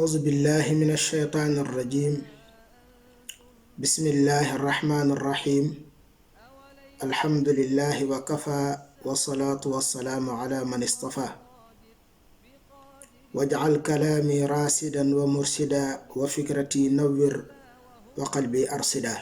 أعوذ بالله من الشيطان الرجيم. بسم الله الرحمن الرحيم. الحمد لله وكفى والصلاة والسلام على من اصطفى واجعل كلامي راسدا ومرشدا وفكرتي نور وقلبي أرشدا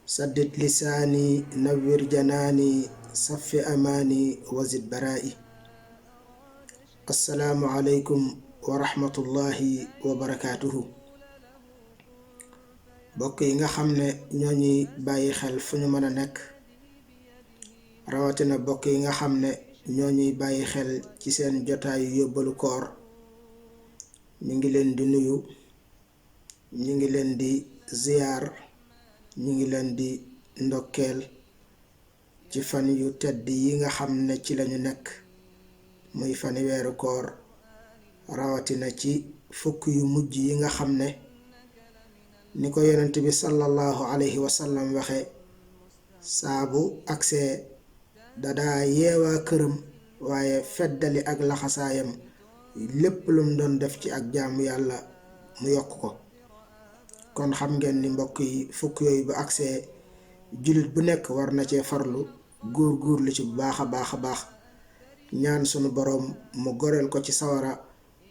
سدد لساني نور جناني صف أماني وزد برائي. السلام عليكم wa rahmatullahi wa barakaatuhu. bokk yi nga xam ne ñoo ñuy bàyyi xel fu ñu mën a nekk, rawatina bokk yi nga xam ne ñoo ñuy bàyyi xel ci seen jotaayu yóbbalu koor, ñu ngi leen di nuyu, ñu ngi leen di ziyaar, ñu ngi leen di ndokkeel ci fan yu tedd yi nga xam ne ci lañu nekk, muy fani weeru koor, rawatina ci fukk yu mujj yi nga xam ne ni ko yonent bi sallallahu alayhi wa sallam waxe saabu aksee dadaa yeewaa këram waaye feddali ak laxasaayam lépp lum doon def ci ak jaamu yàlla mu yokk ko. kon xam ngeen ni mbokk yi fukk yooyu bu aksee jullit bu nekk war na cee farlu góor lu ci bu baax a baax ñaan sunu boroom mu goreel ko ci sawara,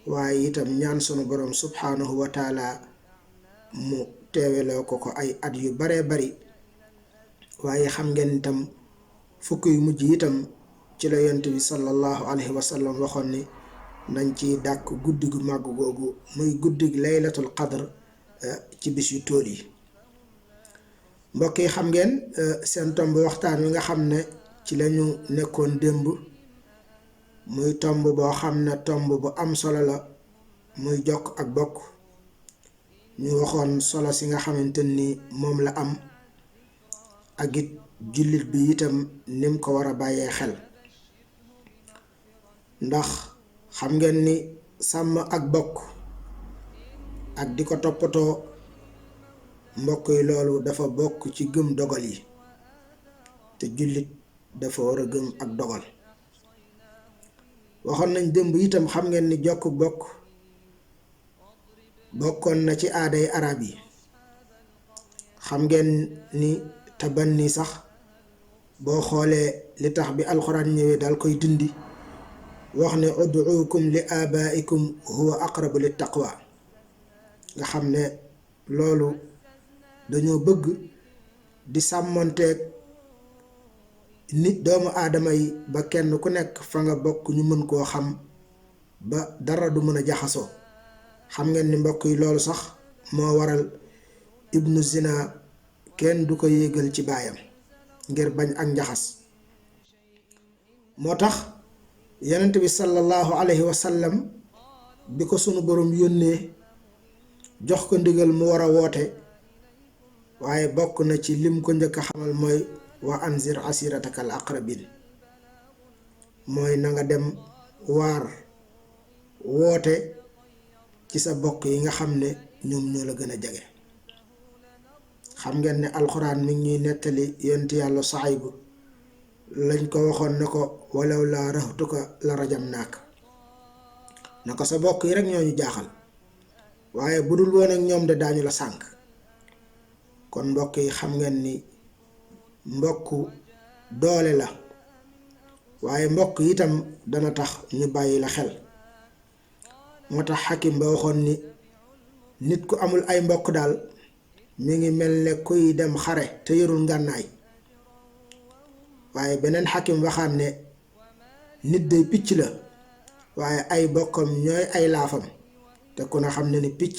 waaye itam ñaan sunu boroom subhaanahu wa taala mu teeweloo ko ay at yu baree bari. waaye xam ngeen itam fukk yu mujj itam ci la yonent bi sallallahu alayhi wa sallam waxoon ni nañ ci dàkk guddi gu màgg googu muy guddig laylatul qadr ci bis yu tóol yi. mbokk yi xam ngeen seen tomb waxtaan wi nga xam ne ci lañu nekkoon démb, muy tomb boo xam ne tomb bu am solo la, muy jokk ak bokk. ñu waxoon solo si nga xamante ni moom la am, ak it jullit bi itam nim ko war a bàyyee xel. ndax xam ngeen ni sàmm ak bokk ak di ko toppatoo, mbokk yi loolu dafa bokk ci gëm dogal yi, te jullit dafa war a gëm ak dogal. waxoon nañ démb itam xam ngeen ni jokk bokk bokkoon na ci aaday arab yi. xam ngeen ni tabanni sax boo xoolee li tax bi alxuraan ñëwee dal koy dindi, wax ne ud'uukum li abaikum huwa aqrabu lit taqwa. nga xam ne loolu dañoo bëgg di sàmmonteeg nit doomu aadama yi ba kenn ku nekk fa nga bokk ñu mën koo xam ba dara du mën a jaxasoo. xam ngeen ni mbokk yi loolu sax moo waral ibnu zina kenn du ko yéegal ci baayam ngir bañ ak njaxas. moo tax yonent bi sallallahu alayhi wa sallam bi ko sunu boroom yónnee jox ko ndigal mu war a woote, waaye bokk na ci lim ko njëkk a xamal mooy wa anzir asirataka al aqrabin, mooy na nga dem waar woote ci sa bokk yi nga xam ne ñoom ñoo la gën a jege. xam ngeen ne alxuraan mi ngi ñuy nettali yonent yàlla Suaybu lañ ko waxoon ne ko walaw laa rahtuka la rajam naak, na ko sa bokk yi rek ñoo ñu jaaxal, waaye bu dul woon ak ñoom de daañu la sànk. kon mbokk yi xam ngeen ni mbokk doole la, waaye mbokk itam dana tax ñu bàyyi la xel. moo tax xakim ba waxoon ni nit ku amul ay mbokk daal mi ngi mel ne kuy dem xare te yorul ngànnaay. waaye beneen xakim waxaan ne nit day picc la, waaye ay bokkam ñooy ay laafam, te ku na xam ne ni picc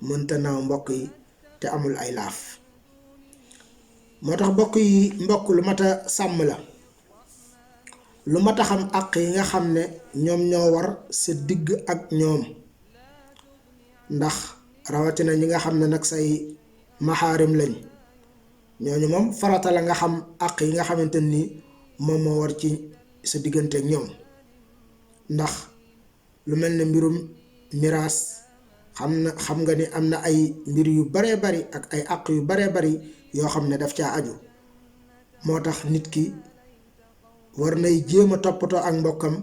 mënta naaw mbokk yi te amul ay laaf. moo tax mbokk yi mbokk lu mat a sàmm la, lu mat a xam àq yi nga xam ne ñoom ñoo war sa digg ak ñoom. ndax rawatina ñi nga xam ne nag say maxaarim lañ, ñooñu moom farata la nga xam àq yi nga xamante ni moom moo war ci sa diggante ak ñoom. ndax lu mel ne mbirum miraas xam nga ni am na ay mbir yu baree bari ak ay àq yu baree bari yoo xam ne daf caa aju. moo tax nit ki war nay jéem a toppatoo ak mbokkam,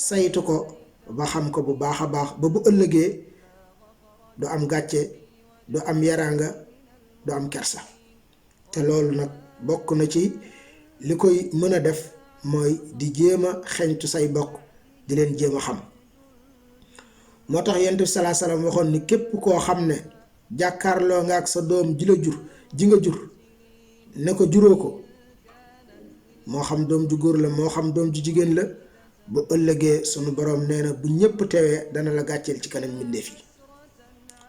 saytu ko ba xam ko bu baax a baax ba bu ëllëgee du am gàcce du am yaraanga du am kersa. te loolu nag bokk na ci li koy mën a def mooy di jéem a xeñtu say bokk di leen jéem a xam. moo tax Yonent bi salaa salaam waxoon ni képp koo xam ne jàkkaarloo nga ak sa doom ji nga jur ne ko juróo ko, moo xam doom ju góor la moo xam doom ju jigéen la, bu ëllëgee sunu boroom nee na bu ñépp teewee dana la gàcceel ci kanam mbindeef yi.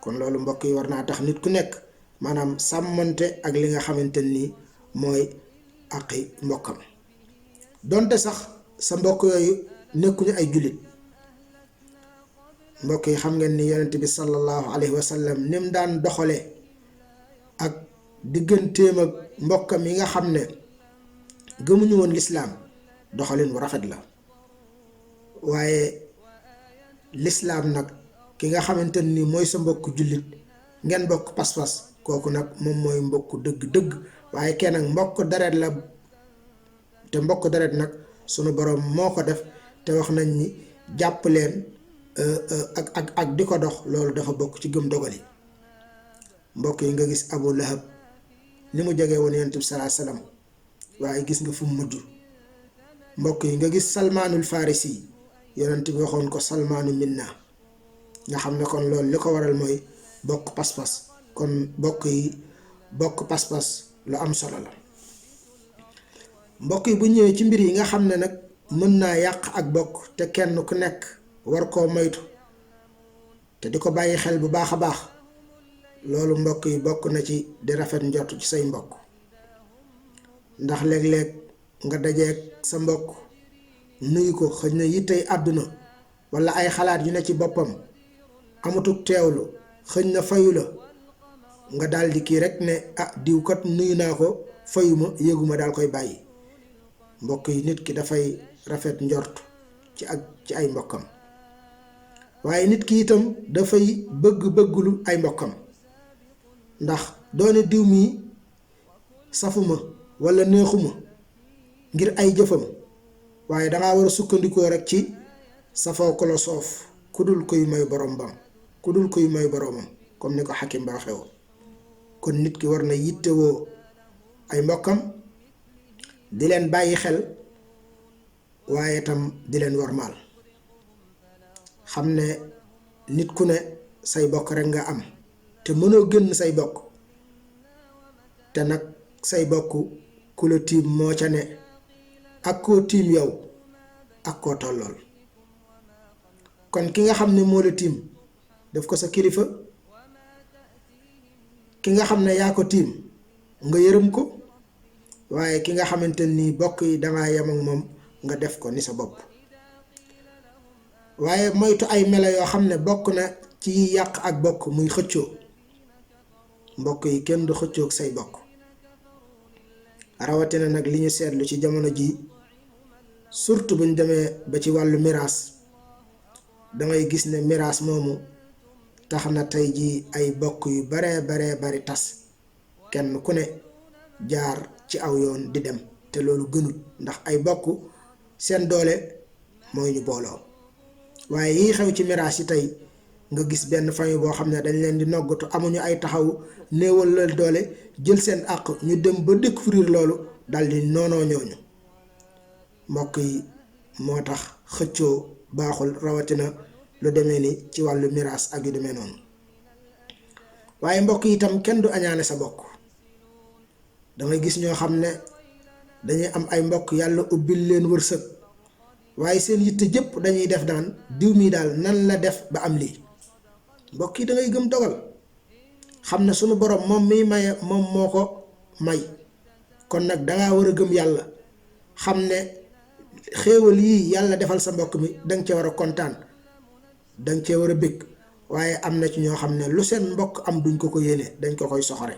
kon loolu mbokk yi war naa tax nit ku nekk maanaam sàmmante ak li nga xamante ni mooy àqi mbokkam, donte sax sa mbokk yooyu nekkuñu ay jullit. mbokk yi xam ngeen ni yonent bi sallallahu alayhi wa sallam ni mu daan doxale ak digganteem ak mbokkam yi nga xam ne gëmuñu woon lislaam doxalin bu rafet la. waaye lislaam nag ki nga xamante ni mooy sa mbokk jullit ngeen bokk pas-pas, kooku nag moom mooy mbokk dëgg-dëgg. waaye kenn nag mbokk deret la, te mbokk deret nag sunu boroom moo ko def te wax nañ ni jàpp leen ak di ko dox, loolu dafa bokk ci gëm dogal yi. mbokk yi nga gis Abu Lahab ni mu jege woon Yonent bi salaa salaam, waaye gis nga fu mu mujj. mbokk yi nga gis Salmaanul Farisi, Yonent bi waxoon ko Salmaanu minna, nga xam ne kon loolu li ko waral mooy bokk pas-pas. kon mbokk yi bokk pas-pas lu am solo la. mbokk yi bu ñëwee ci mbir yi nga xam ne nag mën naa yàq ak bokk te kenn ku nekk war koo moytu te di ko bàyyi xel bu baax a baax, loolu mbokk yi bokk na ci di rafet njort ci say mbokk. ndax léeg-léeg nga dajeek sa mbokk nuyu ko, xëy na yittey àdduna walla ay xalaat yu ne ci boppam, amatuk teewlu, xëy na fayu la, nga daldi kii rek ne ah diw kat nuyu naa ko fayuma yëguma, daal koy bàyyi. mbokk yi nit ki dafay rafet njort ci ay mbokkam, waaye nit ki itam dafay bëggulu ay mbokkam. ndax doone diw mi safuma walla neexuma ngir ay jëfam, waaye dangaa war a sukkandikoo rek ci safoo ko la soof, ku dul koy may boroomam, comme ni ko Hakim ba waxee woon. kon nit ki war na yittewoo ay mbokkam, di leen bàyyi xel, waaye tam di leen wormaal. xam ne nit ku ne say bokk rek nga am, te mënoo gën say bokk, te nag say bokk ku la tiim moo ca ne, ak koo tiim yow ak koo tollool. kon ki nga xam ne moo la tiim def ko sa kilifa, ki nga xam ne yaa ko tiim nga yërëm ko, waaye ki nga xamante ni bokk yi dangaa yem ak moom nga def ko ni sa bopp. waaye moytu ay melo yoo xam ne bokk na ci yàq ak bokk, muy xëccoo. mbokk yi kenn du xëccoog say bokk, rawatina nag li ñu seetlu ci jamono ji, surtout buñ demee ba ci wàllu miraas. dangay gis ne miraas moomu tax na tey ji ay bokk yu baree bari tas, kenn ku ne jaar ci aw yoon di dem, te loolu gënut. ndax ay bokk seen doole mooy ñu booloo. waaye yi xew ci miraas yi tey, nga gis benn famille boo xam ne dañ leen di noggatu, amuñu ay taxaw, néewal la doole, jël seen àq, ñu dem ba découvrir loolu daldi noonoo ñooñu. mbokk yi moo tax xëccoo baaxul, rawatina lu demee ni ci wàllu miraas ak yu demee noonu. waaye mbokk yi itam kenn du añaane sa bokk. dangay gis ñoo xam ne dañuy am ay mbokk, yàlla ubbil leen wërsëg, waaye seen yitte jëpp dañuy def daan diw mi daal nan la def ba am lii. mbokk yi dangay gëm dogal, xam ne sunu borom moom miy maye moom moo ko may. kon nag dangaa war a gëm yàlla, xam ne xéewal yii yàlla defal sa mbokk mi danga cee war a kontaan, danga cee war a bëgg. waaye am na ci ñoo xam ne lu seen mbokk am duñ ko yéene, dañ ko koy soxore.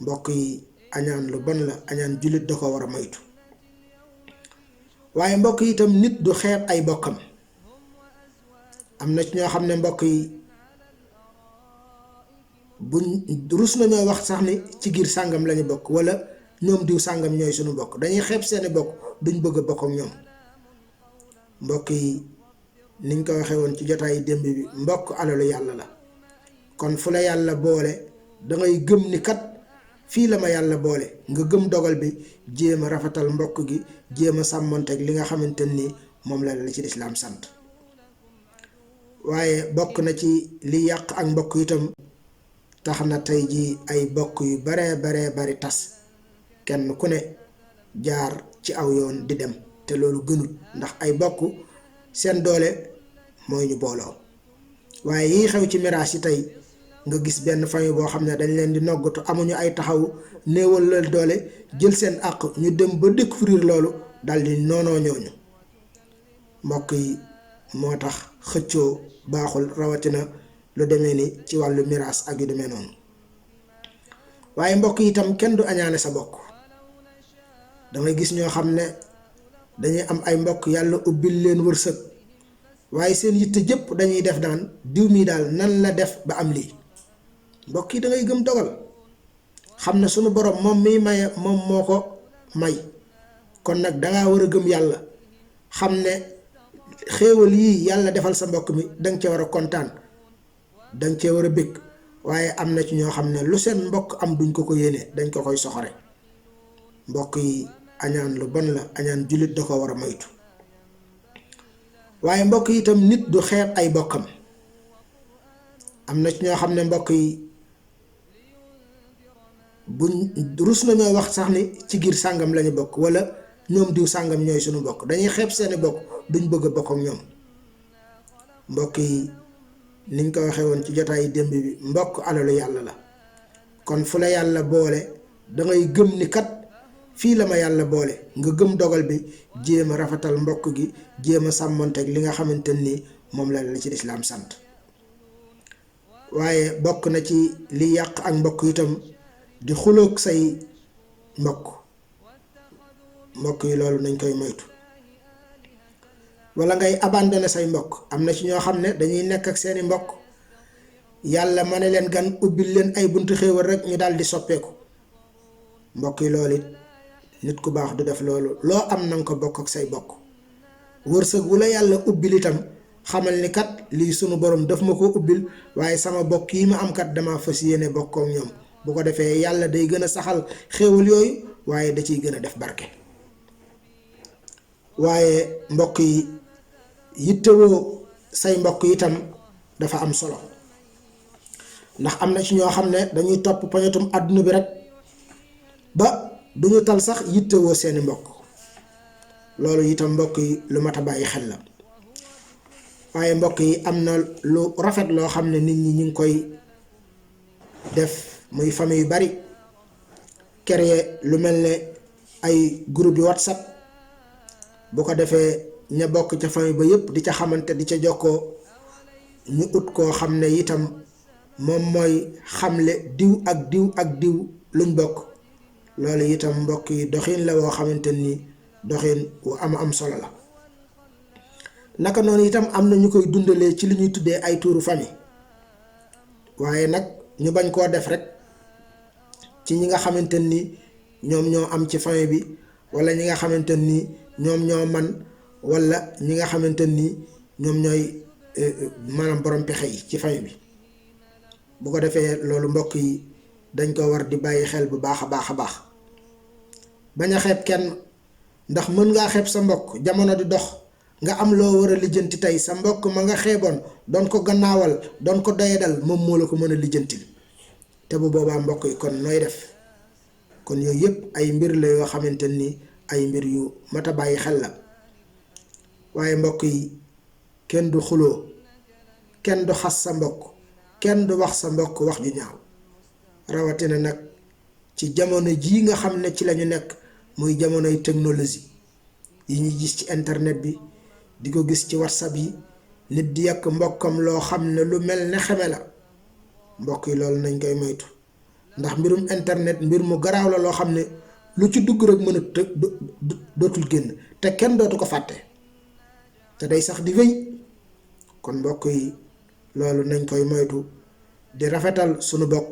mbokk yi añaan lu bon la, añaan jullit da ko war a moytu. waaye mbokk yi itam nit du xeeb ay bokkam. am na ci ñoo xam ne mbokk yi buñ rus nañoo wax sax ni ci giir sàngam lañu bokk, wala ñoom diw sàngam ñooy suñu bokk, dañuy xeeb seeni bokk, duñ bëgg a bokk ak ñoom. mbokk yi niñ ko waxee woon ci jotaay démb bi mbokk alalu yàlla la. kon fu la yàlla boole dangay gëm ni kat fii la ma yàlla boole nga gëm dogal bi, jéem a rafetal mbokk gi, jéem a sàmmonteeg li nga xamante ni moom la ci lislaam sant. waaye bokk na ci li yàq ak mbokk itam tax na tey ji ay bokk yu baree bari tas, kenn ku ne jaar ci aw yoon di dem, te loolu gënut, ndax ay bokk seen doole mooy ñu booloo. waaye yi xew ci miraas yi tey nga gis benn famille boo xam ne dañ leen di noggatu, amuñu ay taxaw, néewal la doole, jël seen àq, ñu dem ba découvrir loolu daldi noonoo ñooñu. mbokk yi moo tax xëccoo baaxul, rawatina lu demee ni ci wàllu miraas ak yu demee noonu. waaye mbokk yi itam kenn du añaane sa bokk. dangay gis ñoo xam ne dañuy am ay mbokk yàlla ubbil leen wërsëg, waaye seen yitte jëpp dañuy def daan diw mii daal nan la def ba am lii. mbokk yi dangay gëm dogal, xam ne sunu borom moom miy maye moom moo ko may. kon nag dangaa war a gëm yàlla, xam ne xéewal yii yàlla defal sa mbokk mi danga cee war a kontaan, danga cee war a bëgg. waaye am na ci ñoo xam ne lu seen mbokk am duñ ko ko yéene, dañ ko koy soxore. mbokk yi añaan lu bon la, añaan jullit da ko war a moytu. waaye mbokk yi itam nit du xeeb ay bokkam. am na ci ñoo xam ne mbokk yi buñ rus nañoo wax sax ni ci giir sàngam lañu bokk, wala ñoom diw sàngam ñooy suñu bokk, dañuy xeeb seeni bokk, duñ bëgg a bokk ak ñoom. mbokk yi niñ ko waxee woon ci jotaay démb bi mbokk alalu yàlla la. kon fu la yàlla boole dangay gëm ni kat fii la ma yàlla boole, nga gëm dogal bi, jéem a rafetal mbokk gi, jéem a sàmmonteeg li nga xamante ni moom la ci lislaam sant. waaye bokk na ci li yàq ak mbokk itam di xuloog say mbokk. mbokk yi loolu nañ koy moytu. wala ngay abandonné say mbokk. am na ci ñoo xam ne dañuy nekk ak seeni mbokk, yàlla ma ne leen gan ubbil leen ay buntu xéewal rek ñu daal di soppeeku. mbokk yi loolu it nit ku baax du def loolu. loo am nanga ko bokk ak say bokk. wërsëg wu la yàlla ubbil itam xamal ni kat lii sunu borom daf ma ko ubbil, waaye sama bokk yi ma am kat dama fas yéene bokk ak ñoom. bu ko defee yàlla day gën a saxal xéewal yooyu, waaye da ciy gën a def barke. waaye mbokk yi yittewoo say mbokk itam dafa am solo, ndax am na ci ñoo xam ne dañuy topp poñetum àdduna bi rek ba duñu tal sax yittewoo seeni mbokk. loolu itam mbokk yi lu mat a bàyyi xel la. waaye mbokk yi am na lu rafet loo xam ne nit ñi ñu ngi koy def, muy famille yu bari créer lu mel ne ay groupe yu WhatsApp. bu ko defee ña bokk ca famille ba yépp di ca xamante, di ca jokkoo. ñu ut koo xam ne itam moom mooy xamle diw ak diw ak diw luñ bokk. loolu itam mbokk yi doxin la woo xamante ni doxin wu am solo la. naka noonu itam am na ñu koy dundalee ci li ñuy tuddee ay tuuru famille. waaye nag ñu bañ koo def rek ci ñi nga xamante ni ñoom ñoo am ci famille bi, wala ñi nga xamante ni ñoom ñoo man, wala ñi nga xamante ni ñoom ñooy maanaam borom pexe yi ci famille bi. bu ko defee loolu mbokk yi dañ ko war di bàyyi xel bu baax a baax a baax. bañ a xeeb kenn, ndax mën ngaa xeeb sa mbokk, jamono di dox nga am loo war a lijjanti tey, sa mbokk ma nga xeeboon doon ko gannaawal, doon ko doyadal, moom moo la ko mën a lijjantil. te bu boobaa mbokk yi kon nooy def? kon yooyu yëpp ay mbir la yoo xamante ni ay mbir yu mat a bàyyi xel la. waaye mbokk yi kenn du xuloo, kenn du xas sa mbokk, kenn du wax sa mbokk wax ju ñaaw. rawatina nag ci jamono jii nga xam ne ci lañu nekk, muy jamonoy technologie yi ñuy gis ci internet bi, di ko gis ci WhatsApp yi, nit di yàq mbokkam loo xam ne lu mel ne xeme la. mbokk yi loolu nañ koy moytu, ndax mbirum internet mbir mu garaaw la loo xam ne lu ci dugg rek mën a dootul génn, te kenn dootu ko fàtte, te day sax di wéy. kon mbokk yi loolu nañ koy moytu, di rafetal sunu bokk,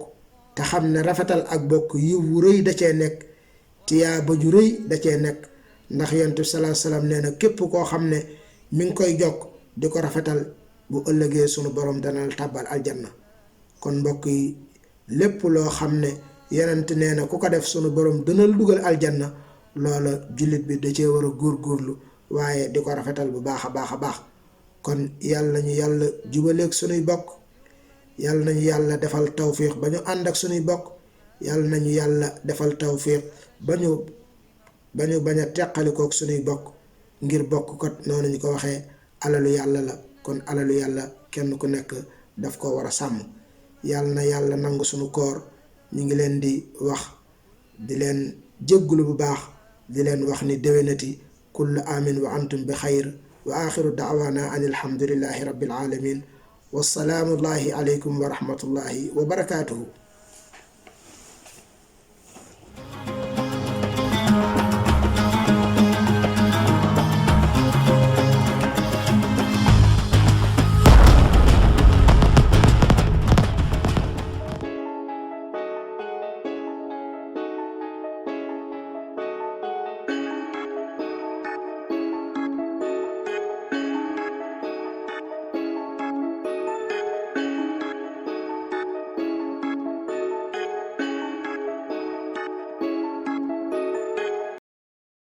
te xam ne rafetal ak bokk yiw wu rëy da cee nekk, tiyaaba ju rëy da cee nekk. ndax yonent bi sallallahu alayhi wasallam nee na képp koo xam ne mi ngi koy jokk di ko rafetal bu ëllëgee sunu borom dana la tàbbal aljanna. kon mbokk yi lépp loo xam ne yonent nee na ku ko def sunu borom dana la dugal aljanna, loola jullit bi da cee war a góorgóorlu waaye di ko rafetal bu baax a baax a baax. kon yàlla nañu yàlla jubaleeg sunuy bokk, yàlla nañu yàlla defal tawfiix ba ñu ànd ak sunuy bokk, yàlla nañu yàlla defal tawfiix ba ñu bañ a teqalikook sunuy bokk, ngir bokk kot noonu ñu ko waxee alalu yàlla la. kon alalu yàlla kenn ku nekk daf ko war a sàmm. yàlla na yàlla nangu sunu koor. ñu ngi leen di wax di leen jéggulu bu baax, di leen wax ni déwénati kullu amin wa antum bi xayr wa axiru daawaana an alhamdulillahi rabbil alamin. wassalaamu aleykum wa rahmatullahi wa barakaatuhu.